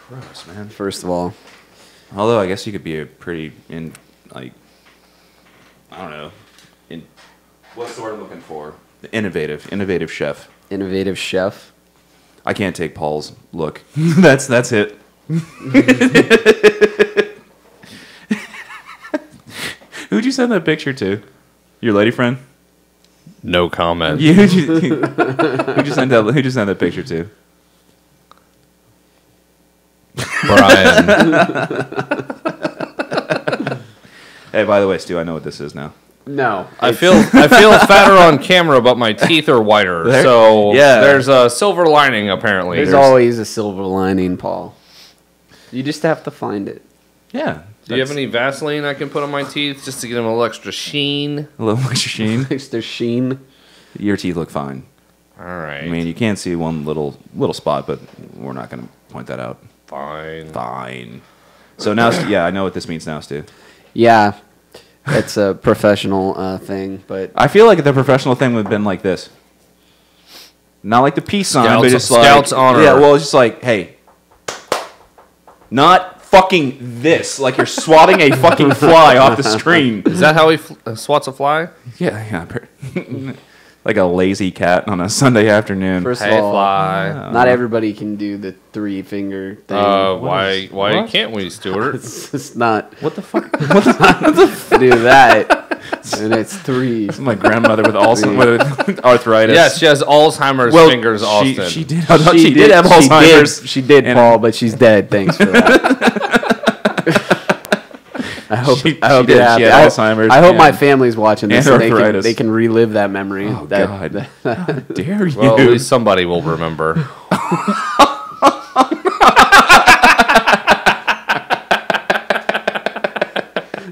Gross, man. First of all. Although I guess you could be a pretty I don't know. What's the word I'm looking for? Innovative chef. Innovative chef. I can't take Paul's look. That's it. Who'd you send that picture to? Your lady friend? No comment. Who'd you send that picture to? Brian. Hey, by the way, Stu, I know what this is now. No. I feel fatter on camera, but my teeth are whiter. So there's a silver lining, apparently. There's always a silver lining, Paul. You just have to find it. Yeah. Do you have any Vaseline I can put on my teeth just to get them a little extra sheen? A little extra sheen? Extra sheen. Your teeth look fine. All right. I mean, you can't see one little spot, but we're not going to point that out. Fine. So now, I know what this means now, Stu. Yeah. It's a professional thing, but... I feel like the professional thing would have been like this. Not like the peace sign, but just like... Scout's honor. Yeah, well, it's just like, hey. Not fucking this. Like you're swatting a fucking fly off the screen. Is that how he swats a fly? Yeah. Like a lazy cat on a Sunday afternoon. First of Hey, all, fly. not everybody can do the 3-finger thing. Why what? can't we, Stuart? It's just not... What the fuck? do that. And it's 3. My grandmother with arthritis. Yeah, she has Alzheimer's fingers, Austin. She did have Alzheimer's. She did, Paul, but she's dead. Thanks for that. I hope She you're had happy. Alzheimer's. I hope my family's watching this and so arthritis. they can relive that memory. Oh, God. How dare you? Well, at least somebody will remember.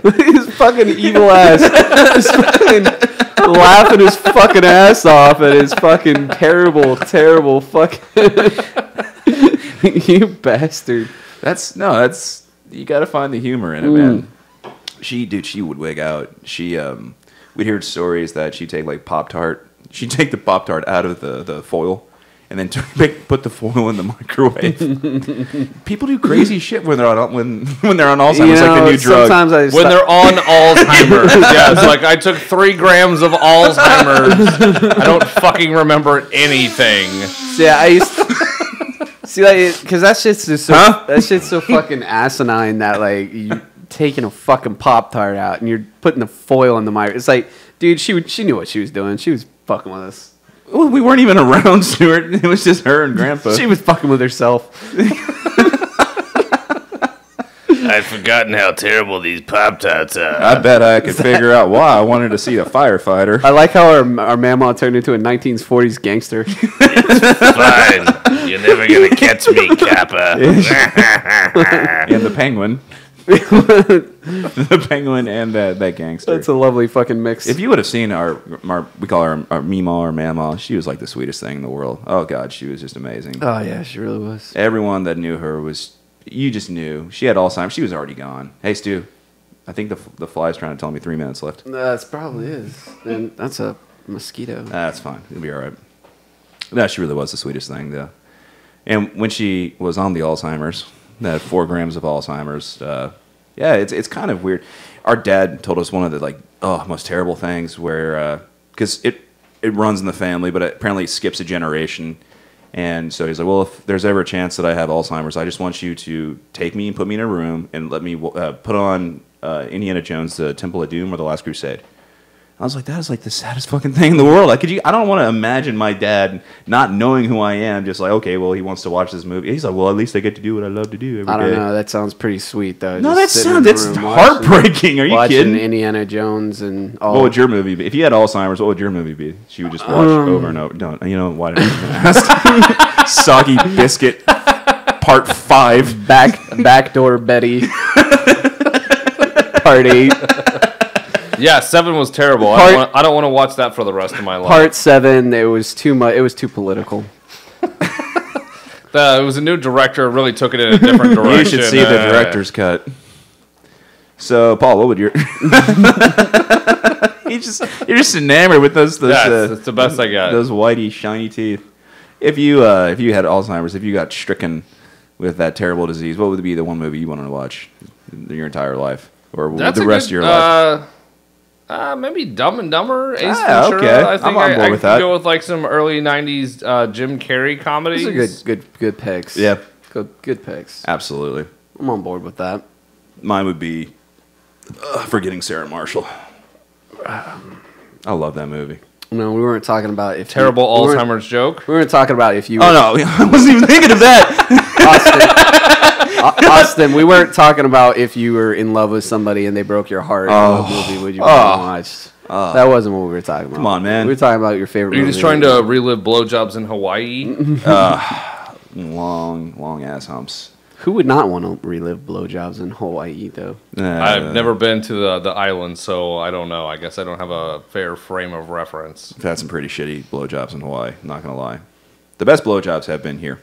His fucking evil ass. Just fucking laughing his fucking ass off at his fucking terrible fucking... You bastard. That's you got to find the humor in it, man. She would wig out. We'd hear stories that she'd take like Pop-Tart. She'd take the Pop-Tart out of the foil and then put the foil in the microwave. People do crazy shit when they're on Alzheimer's, like the new drug. When they're on Alzheimer's, yeah, it's like I took 3 grams of Alzheimer's. I don't fucking remember anything. Yeah, I used to, see, like, because that shit's just so that shit's so fucking asinine that like you taking a fucking Pop-Tart out and you're putting the foil in the microwave. It's like, dude, she knew what she was doing. She was fucking with us. Well, we weren't even around, Stuart. It was just her and Grandpa. She was fucking with herself. I'd forgotten how terrible these Pop-Tarts are. I bet I could figure out why I wanted to see a firefighter. I like how our mama turned into a 1940s gangster. Fine. You're never going to catch me, Kappa. And the penguin. The penguin and that gangster. That's a lovely fucking mix. If you would have seen we call her our Mima or Mama, she was like the sweetest thing in the world. Oh, God, she was just amazing. Oh, yeah, she really was. Everyone that knew her you just knew. She had Alzheimer's. She was already gone. Hey, Stu, I think the fly's trying to tell me 3 minutes left. That probably is. And that's a mosquito. That's fine. It'll be all right. No, she really was the sweetest thing, though. And when she was on the Alzheimer's, that 4 grams of Alzheimer's, it's kind of weird. Our dad told us one of the most terrible things where because it runs in the family, but apparently it skips a generation. And so he's like, well, if there's ever a chance that I have Alzheimer's, I just want you to take me and put me in a room and let me put on Indiana Jones, The Temple of Doom, or The Last Crusade. I was like, that is like the saddest fucking thing in the world. I don't want to imagine my dad not knowing who I am, just like, okay, well, he wants to watch this movie. He's like, well, at least I get to do what I love to do every day. I don't know. That sounds pretty sweet, though. No, that's heartbreaking. Are you kidding? Indiana Jones and all. What would your movie be? If you had Alzheimer's, what would your movie be? She would just watch over and over. Don't. You know, why did I even ask? Soggy Biscuit, Part 5. Backdoor Betty. Part 8. Yeah, 7 was terrible. I don't want to watch that for the rest of my life. Part 7, it was too much. It was too political. It was a new director. Really took it in a different direction. You should see the director's cut. So, Paul, what would your? You're just enamored with those. That's the best I got. Those whitey, shiny teeth. If you had Alzheimer's, if you got stricken with that terrible disease, what would be the one movie you wanted to watch your entire life, or That's the rest of your life? Maybe Dumb and Dumber. Ace Ah, Ventura. okay. I think I'm on board with could that. go with like some early '90s Jim Carrey comedies. Those are good picks. Yeah, Good picks. absolutely. I'm on board with that. Mine would be Forgetting Sarah Marshall. I love that movie. No, we weren't talking about if Terrible we weren't- Alzheimer's joke. We weren't talking about if you. Oh no, I wasn't even thinking of that. Austin, we weren't talking about if you were in love with somebody and they broke your heart. What movie would you want to watch? That wasn't what we were talking about. Come on, man. We were talking about your favorite Are you movie. just trying to relive blowjobs in Hawaii? Long ass humps. Who would not want to relive blowjobs in Hawaii, though? I've never been to the island, so I don't know. I guess I don't have a fair frame of reference. I've had some pretty shitty blowjobs in Hawaii. Not gonna lie, the best blowjobs have been here.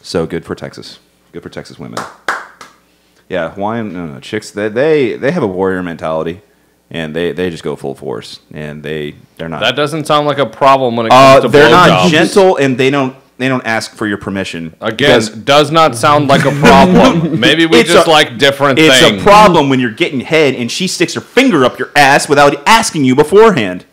So good for Texas. Good for Texas women. Yeah, Hawaiian chicks. They have a warrior mentality, and they just go full force. And they're not. That doesn't sound like a problem when it comes to they're not blowjobs. gentle, and they don't ask for your permission. Again, does not sound like a problem. Maybe we It's just a- like different It's things. a problem when you're getting head and she sticks her finger up your ass without asking you beforehand.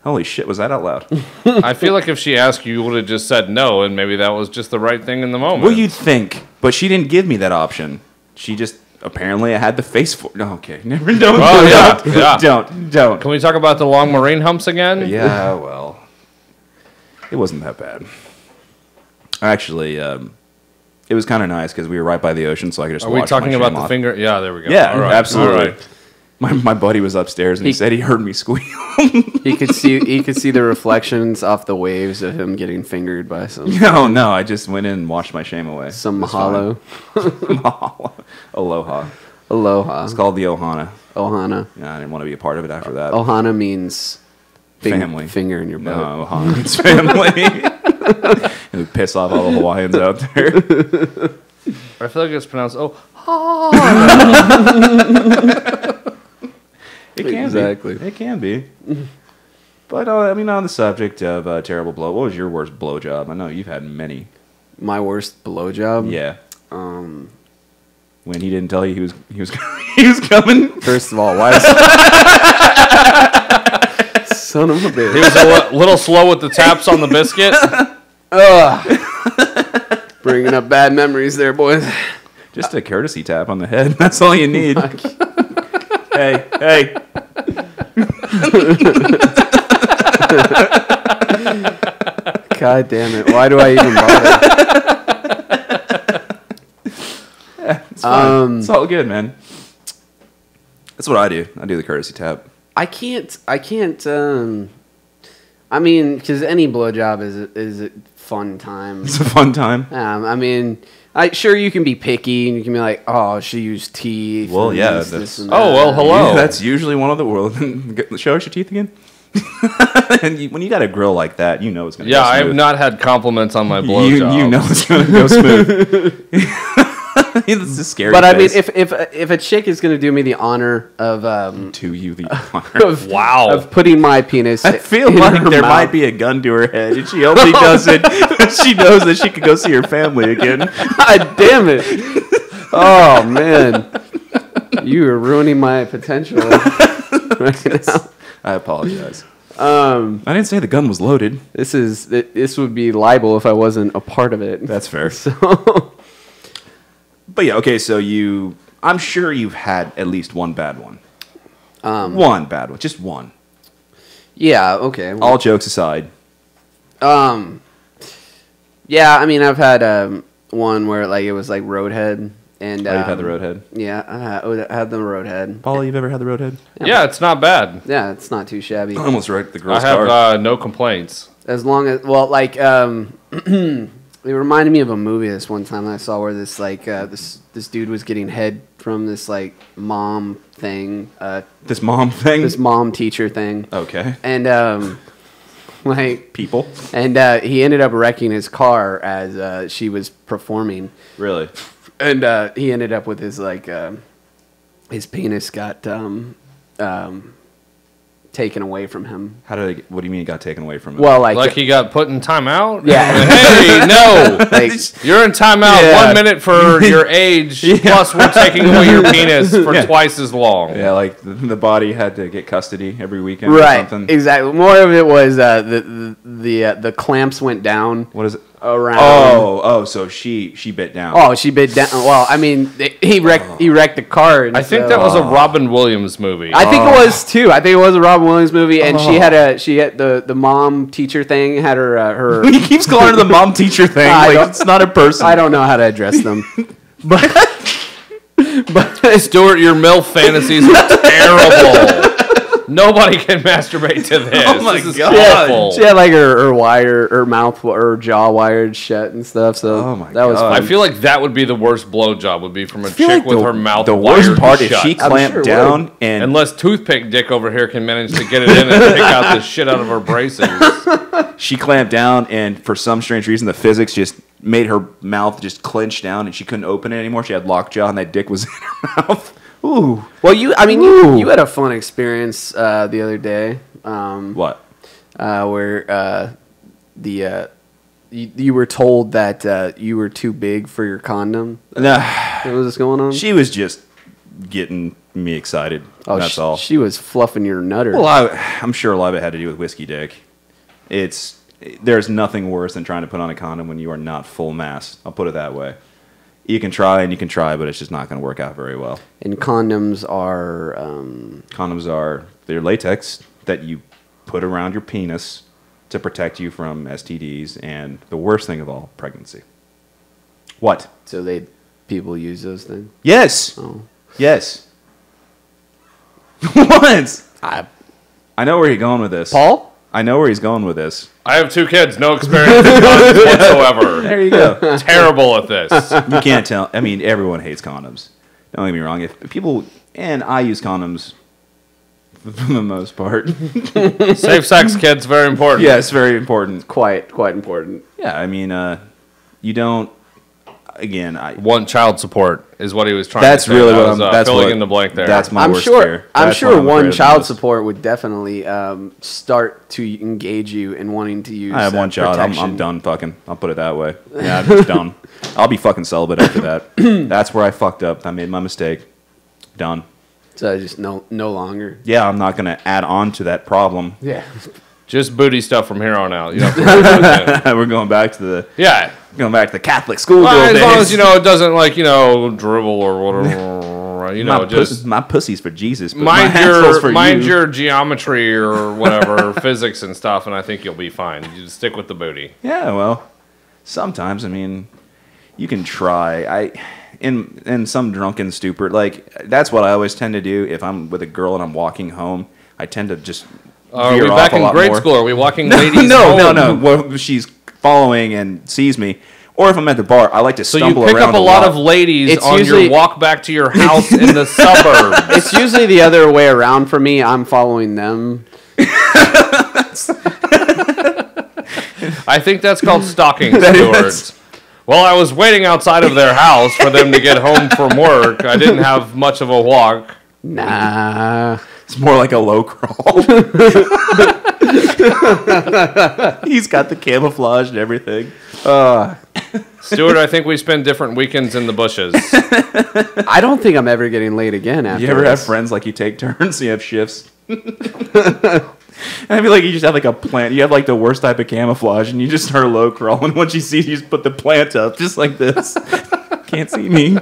Holy shit, was that out loud? I feel like if she asked you, you would have just said no, and maybe that was just the right thing in the moment. Well, you'd think, but she didn't give me that option. She just apparently I had the face for. No, okay, never. Don't. Oh, yeah, don't, yeah. Don't. Can we talk about the long marine humps again? Yeah, well, it wasn't that bad. Actually, it was kind of nice because we were right by the ocean, so I could just. Are we wash talking my about shame the off. finger? Yeah, there we go. Yeah, All right. absolutely. All right. My buddy was upstairs and he said he heard me squeal. He could see the reflections off the waves of him getting fingered by some No, I just went in and washed my shame away. some It was mahalo. fine. Mahalo. Aloha. Aloha. It's called the Ohana. Ohana. Yeah, I didn't want to be a part of it after that. Ohana means big Family. finger in your butt. No, Ohana means family. It would piss off all the Hawaiians out there. I feel like it's pronounced It can Exactly. be. It can be. But, on the subject of terrible blow, what was your worst blowjob? I know you've had many. My worst blowjob. Yeah. When he didn't tell you he was he was coming. First of all, why is son of a bitch? He was a little slow with the taps on the biscuit. Bringing up bad memories there, boys. Just a courtesy tap on the head. That's all you need. Hey. God damn it! Why do I even bother? It's fine. It's all good, man. That's what I do. I do the courtesy tap. I can't. I mean, because any blowjob is a fun time. It's a fun time. I mean, sure you can be picky and you can be like, oh, she used teeth. Well, and yeah, this, that's- and Oh, well, that. hello. That's usually one of the world. Show us your teeth again. And when you got a grill like that, you know it's gonna. Yeah, go I have smooth. not had compliments on my blowjob. You know it's gonna go smooth. It's a scary. But I mean, face. if a chick is gonna do me the honor of to you the honor. Wow. of putting my penis, I feel in like her there mouth. might be a gun to her head, and she only does it when she knows that she can go see her family again. God damn it! Oh man, you are ruining my potential right now. I apologize. I didn't say the gun was loaded. This would be libel if I wasn't a part of it. That's fair. So But yeah, okay. So I'm sure you've had at least one bad one. One bad one, just one. yeah, okay. Well, All jokes aside. yeah, I mean, I've had one where like it was like Roadhead, and You've had the roadhead. Yeah, I had the Roadhead. Paul, you've ever had the roadhead? Yeah, it's not bad. Yeah, it's not too shabby. I almost wrecked the I girl's car. have no complaints. As long as, well, like, it reminded me of a movie this one time I saw where this, like, this dude was getting head from this, like, mom thing, This mom thing. this mom teacher thing. Okay. And, like, People. and he ended up wrecking his car as she was performing. Really. And he ended up with his, like, his penis got taken away from him. How did it, what do you mean it got taken away from him? Well, Like he got put in timeout? Yeah. Hey, no. like, You're in timeout Yeah. 1 minute for your age, plus we're taking away your penis for Yeah. twice as long. yeah, like the body had to get custody every weekend right, or something. exactly. More of it was the clamps went down What is it? around. So she bit down. Oh, she bit down. Well, I mean, he wrecked the car. And I think so- that was a Robin Williams movie. I think it was too. I think it was a Robin Williams movie, and she had the mom teacher thing. Had her. He keeps calling her the mom teacher thing. I Like don't- it's not a person. I don't know how to address them, but Stuart, your MILF fantasies are terrible. Nobody can masturbate to this. Oh my This is God. awful. she had like her mouth, her jaw wired shut and stuff. So Oh my that was God. I fun. feel like that would be the worst blowjob, would be from a feel chick like with the- her mouth The worst wired part is shut. she I'm clamped sure it down and Unless Toothpick Dick over here can manage to get it in and pick out the shit out of her braces. she clamped down, and for some strange reason, the physics just made her mouth just clench down, and she couldn't open it anymore. She had lockjaw, and that dick was in her mouth. Ooh, Well, you had a fun experience the other day. what? Where you were told that you were too big for your condom. Nah, What was this going on? she was just getting me excited. That's all. She was fluffing your nutter. Well, I'm sure a lot of it had to do with whiskey dick. There's nothing worse than trying to put on a condom when you are not full mass. I'll put it that way. You can try and you can try, but it's just not going to work out very well. And condoms are They're latex that you put around your penis to protect you from STDs and the worst thing of all, pregnancy. What? so people use those things. Yes. Oh. Yes. What? I I know where you're going with this. Paul? I know where he's going with this. I have 2 kids, no experience in condoms whatsoever. There you go. Terrible at this. You can't tell. I mean, everyone hates condoms. Don't get me wrong. If people, and I use condoms for the most part. Safe sex, kids, very important. Yeah, it's very important. Quite important. Yeah, I mean, you don't. Again, One child support is what he was trying that's to say. really That what was, I'm. That's filling what, in the blank there. That's my I'm worst sure. fear. I'm That's sure what afraid one of the child most. support would definitely start to engage you in wanting to use. I have one child. I'm protection. done fucking. I'll put it that way. Yeah, I'm just done. I'll be fucking celibate after that. That's where I fucked up. I made my mistake. Done. So just no longer. Yeah, I'm not gonna add on to that problem. Yeah. Just booty stuff from here on out. You don't have to worry about that. We're going back to the Catholic school Well, days. as long as it doesn't dribble or whatever. My pussy's for Jesus, but Mind my asshole's for mind you. your geometry or whatever physics and stuff, and I think you'll be fine. You just stick with the booty. Yeah, well, sometimes I mean, you can try. In some drunken stupor, like that's what I always tend to do if I'm with a girl and I'm walking home. I tend to just Are veer we off back a in lot grade more. school? Are we walking ladies No, home? Well, she's following and sees me, or if I'm at the bar, I like to So you stumble pick around up a lot of ladies It's on usually- your walk back to your house in the suburbs. It's usually the other way around for me. I'm following them. I think that's called stalking, That Stuart. is. Well, I was waiting outside of their house for them to get home from work. I didn't have much of a walk. Nah. It's more like a low crawl. He's got the camouflage and everything. Stuart, I think we spend different weekends in the bushes. I don't think I'm ever getting laid again after You ever have this. friends like you take turns? You have shifts. I feel like you just have like a plant. You have like the worst type of camouflage, and you just start low crawling. Once you see, you just put the plant up, just like this. Can't see me.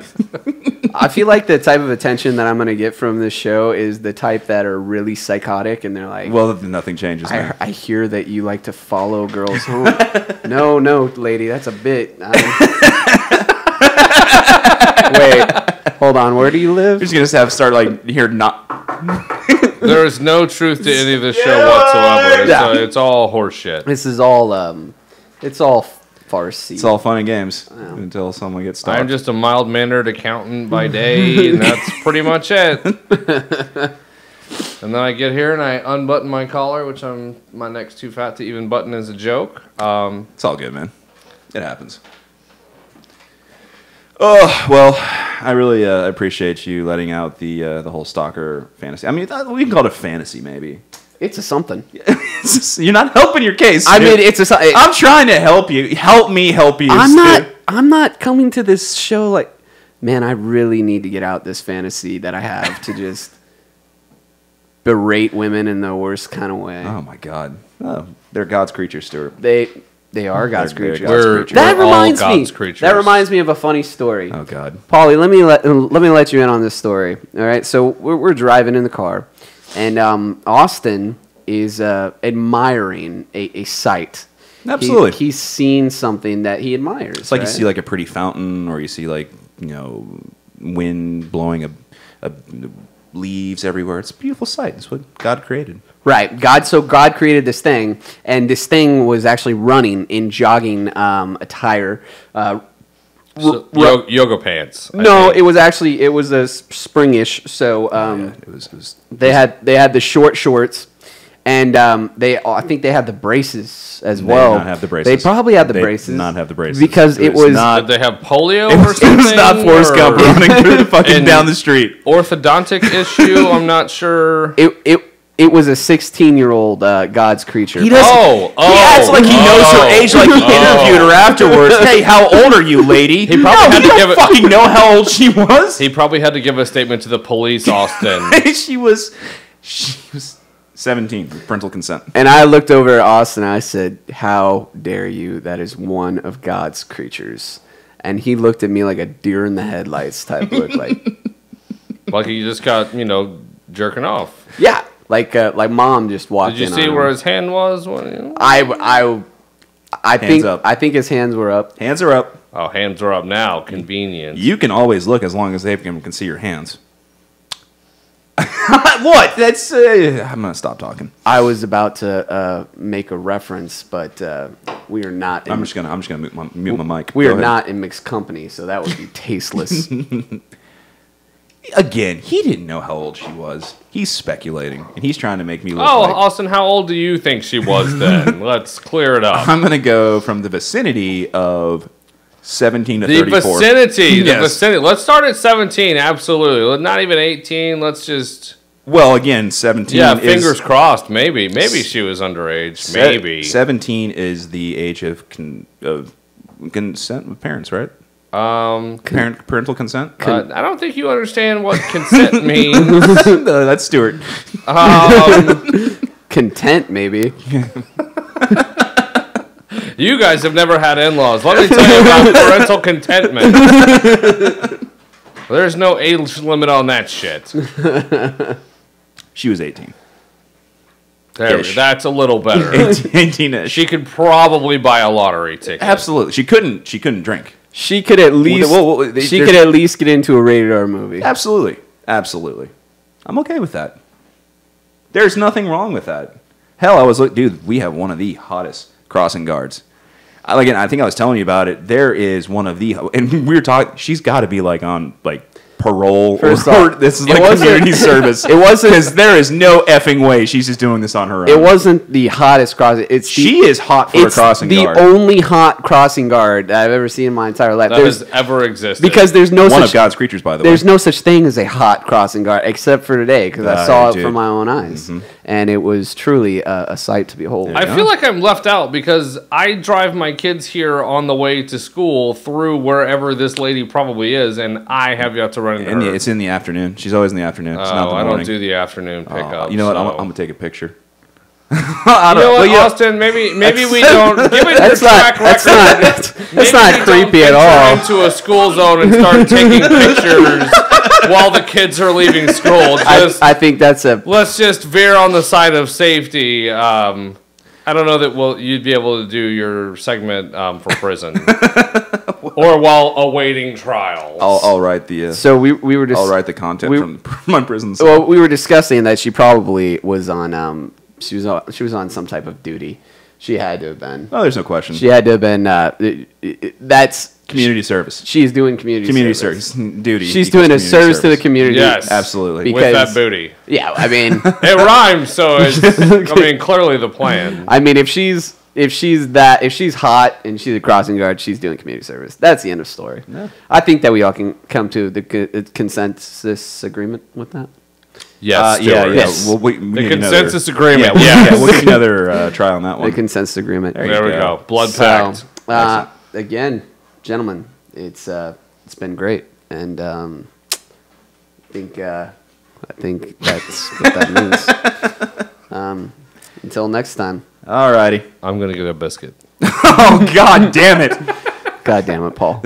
I feel like the type of attention that I'm going to get from this show is the type that are really psychotic, and they're like, Well, nothing changes. Man. I hear that you like to follow girls home. No, lady, that's a bit. Wait, hold on. Where do you live? You're just gonna start like here not. There is no truth to any of this show whatsoever. It's all horseshit. This is all it's all farce. It's all fun and games until someone gets stopped. I'm just a mild-mannered accountant by day, and that's pretty much it. And then I get here and I unbutton my collar, which my neck's too fat to even button as a joke. It's all good, man. It happens. Oh well, I really appreciate you letting out the whole stalker fantasy. I mean, we can call it a fantasy, maybe. It's a something. You're not helping your case. I dude. mean, it's a. I'm trying to help you. Help me help you. I'm not coming to this show like, man, I really need to get out this fantasy that I have to just berate women in the worst kind of way. Oh my God. Oh, they're God's creatures, Stuart. They are God's They're creatures. God's creatures. That We're all reminds me. God's creatures. That reminds me of a funny story. Oh God. Paulie, let me let you in on this story. All right, so we're driving in the car, and Austin is admiring a sight. Absolutely. He's seen something that he admires. It's like right? you see like a pretty fountain, or you see like wind blowing leaves everywhere. It's a beautiful sight. It's what God created. Right. God created this thing, and this thing was actually running in jogging attire. Yoga pants. No, it was a springish. So It was they had the short shorts, and I think they had the braces as well. They did not have the braces. They probably had the They braces. did not have the braces. Because it was Did they have polio or something? It's not Forrest Gump or running fucking an down the street. orthodontic issue? I'm not sure. It was a 16-year-old God's creature. He does. Oh, He acts like he knows her age, like he interviewed her afterwards. Hey, how old are you, lady? He probably had to don't give it- fucking know how old she was. He probably had to give a statement to the police, Austin. she was 17 with parental consent. And I looked over at Austin and I said, "How dare you? That is one of God's creatures." And he looked at me like a deer in the headlights type look, Like he just got, jerking off. yeah, like mom just walked in. Did you see on where him. his hand was? When, I think his hands were up. Hands are up. Oh, hands are up now. Convenient. You can always look as long as they can see your hands. What? That's. I'm gonna stop talking. I was about to make a reference, but we are not. I'm just gonna mute my mic. We Go are ahead. not in mixed company, so that would be tasteless. Again, he didn't know how old she was. He's speculating, and he's trying to make me look. Oh, like, Austin, how old do you think she was then? Let's clear it up. I'm gonna go from the vicinity of 17 to The 34. vicinity. The Yes. vicinity. Let's start at 17, absolutely. Not even 18. Let's just... Well, again, 17. Yeah, is, fingers crossed. Maybe she was underage. Maybe. 17 is the age of consent with parents, right? Parental consent. I don't think you understand what consent means. No, that's Stuart. Content, maybe. You guys have never had in-laws. Let me tell you about parental contentment. There's no age limit on that shit. She was 18. There, that's a little better. 18-ish. She could probably buy a lottery ticket. Absolutely. She couldn't drink. She could at least could at least get into a rated R movie. Absolutely. I'm okay with that. There's nothing wrong with that. Hell, dude, we have one of the hottest crossing guards. I think I was telling you about it. There is one of the, and we were talking. She's got to be on parole. First or off, this is it wasn't- community service. it wasn't- because there is no effing way she's just doing this on her own. It wasn't the hottest crossing. She is hot for a crossing guard. It's the only hot crossing guard that I've ever seen in my entire life. That has ever existed. Because there's no one such of God's creatures, by the way. there's no such thing as a hot crossing guard except for today because I saw it dude. from my own eyes, and it was truly a sight to behold. I feel like I'm left out because I drive my kids here on the way to school through wherever this lady probably is, and I have yet to run into her. It's in the afternoon. She's always in the afternoon. It's not the I morning. don't do the afternoon pickup. You know what? so- I'm gonna take a picture. You know what, Austin? Maybe we don't. Given your track record, That's not creepy at all. Into a school zone and start taking pictures while the kids are leaving school. I think that's a Let's just veer on the side of safety. I don't know that you'd be able to do your segment for prison or while awaiting trial. I'll write the. so we were just I'll write the content from my prison. Cell. well we were discussing that she probably was on she was on some type of duty. She had to have been. Oh, there's no question. She had to have been. That's Community service. She's doing community service duty. She's equals doing a community service to the community. Yes, Absolutely. with that booty. Yeah, I mean, It rhymes, so it's clearly the plan. I mean, if she's hot and she's a crossing guard, she's doing community service. That's the end of story. Yeah. I think that we all can come to the consensus agreement with that. Yes, Yeah, Stuart. Yes. Well, we The need consensus another, agreement. Yeah, Yes. we'll get another try on that The one. consensus agreement. There you There we go. go. Blood So, pact. again, gentlemen, it's been great, and I think that's what that means. Until next time. All righty. I'm gonna get a biscuit. Oh, God damn it. God damn it, Paul.